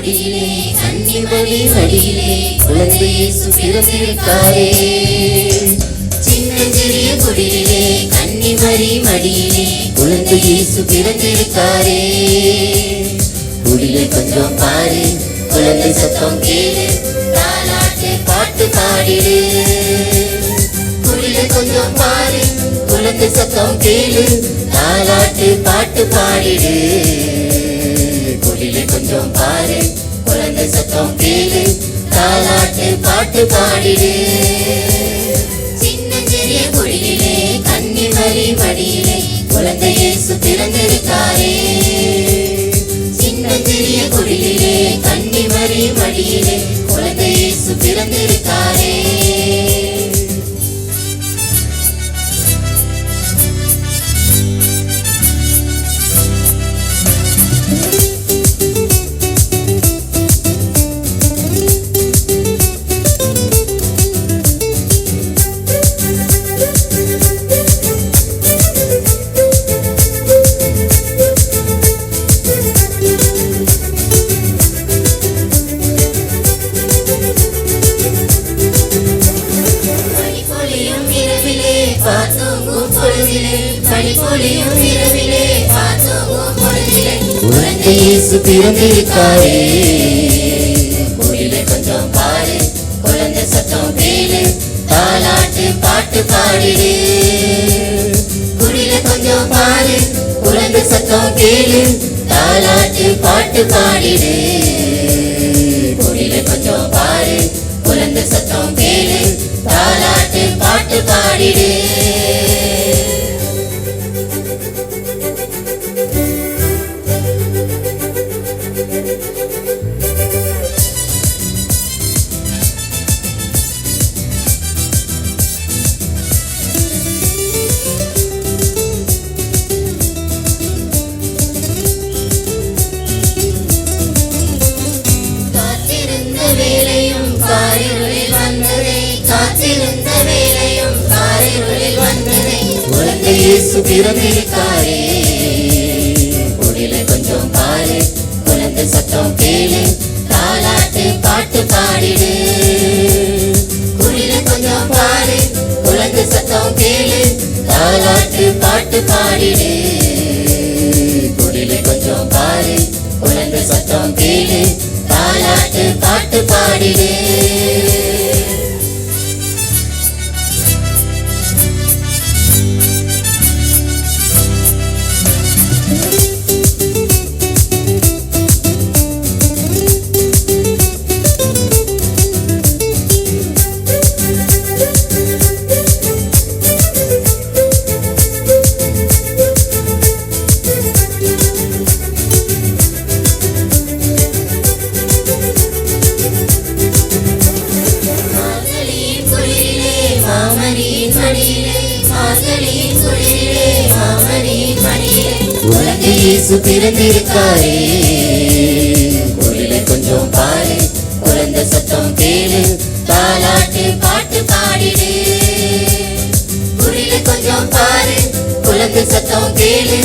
குடியிலே கன்னிமரி மடியிலே குழந்தை இயேசு பிறந்திருக்காரே. சின்னஞ்சிறிய குடியிலே கன்னிமரி மடியிலே குழந்தை இயேசு பிறந்திருக்காரே. குடிலே கொஞ்சம் பாரு, குழந்தை சத்தம் கேளு, தாலாட்டு பாட்டு பாடிடு. குடிலே கொஞ்சம் பாரு, குழந்தை சத்தம் கேளு, தாலாட்டு பாட்டு பாடிடு. குடிலே கொஞ்சம் பாரு, குழந்தை சத்தம் கேளு, தாலாட்டு பாட்டு பாடிடு. சின்னஞ்சிறிய குடியிலே கன்னிமரி மடியிலே குழந்தை இயேசு பிறந்திருக்காரே. சின்னஞ்சிறிய குடியிலே கன்னிமரி மடியிலே குழந்தை இயேசு பிறந்திருக்காரே. குழந்தை இயேசு பிறந்திருக்காரே. குடிலே கொஞ்சம் பாரு, குழந்தை சத்தம் கேளு, தாலாட்டு பாட்டு பாடிடு. குடிலே கொஞ்சம் பாரு, குழந்தை சத்தம் கேளு, தாலாட்டு பாட்டு பாடிடு. குடிலே கொஞ்சம் பாரு, குழந்தை சத்தம் கேளு, தாலாட்டு பாட்டு பாடிடு. குழந்தை இயேசு பிறந்திருக்காரே. குடிலே கொஞ்சம் பாரு, குழந்தை சத்தம் கேளு, தாலாட்டு பாட்டு பாடிடு. குடிலே கொஞ்சம் பாரு, குழந்தை சத்தம் கேளு, தாலாட்டு பாட்டு பாடிடு. குடிலே கொஞ்சம் பாரு, குழந்தை சத்தம் கேளு, தாலாட்டு பாட்டு பாடிடு. குழந்தை இயேசு பிறந்திருக்காரே. குடிலே கொஞ்சம் பாரு, குழந்தை சத்தம் கேளு, தாலாட்டு பாட்டு பாடிடு. குடிலே கொஞ்சம் பாரு, குழந்தை சத்தம் கேளு,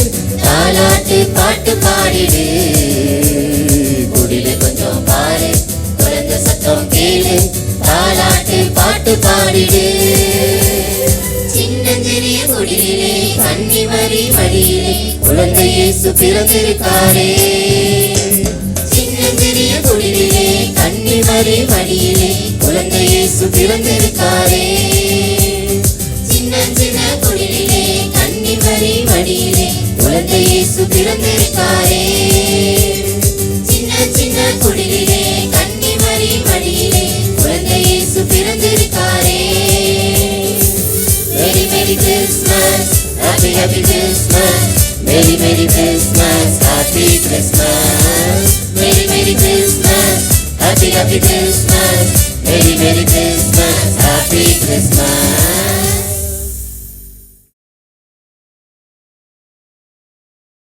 தாலாட்டு பாட்டு பாடிடு. குடிலே கொஞ்சம் பாரு, குழந்தை சத்தம் கேளு, தாலாட்டு பாட்டு பாடிடு. சின்னஞ்சிறிய குடியிலே கன்னிமரி மடியிலே குழந்தை இயேசு பிறந்திருக்காரே. சின்னஞ்சிறிய குடியிலே கன்னிமரி மடியிலே குழந்தை இயேசு பிறந்திருக்காரே. சின்ன குடியிலே கன்னிமரி மடியிலே குழந்தை இயேசு பிறந்திருக்காரே. சின்ன குடியிலே கன்னிமரி மடியிலே குழந்தை இயேசு பிறந்திருக்காரே. Merry Merry Christmas, Happy Happy Christmas, Merry Merry Christmas, Happy Christmas. Merry Merry Christmas, Happy Happy Christmas.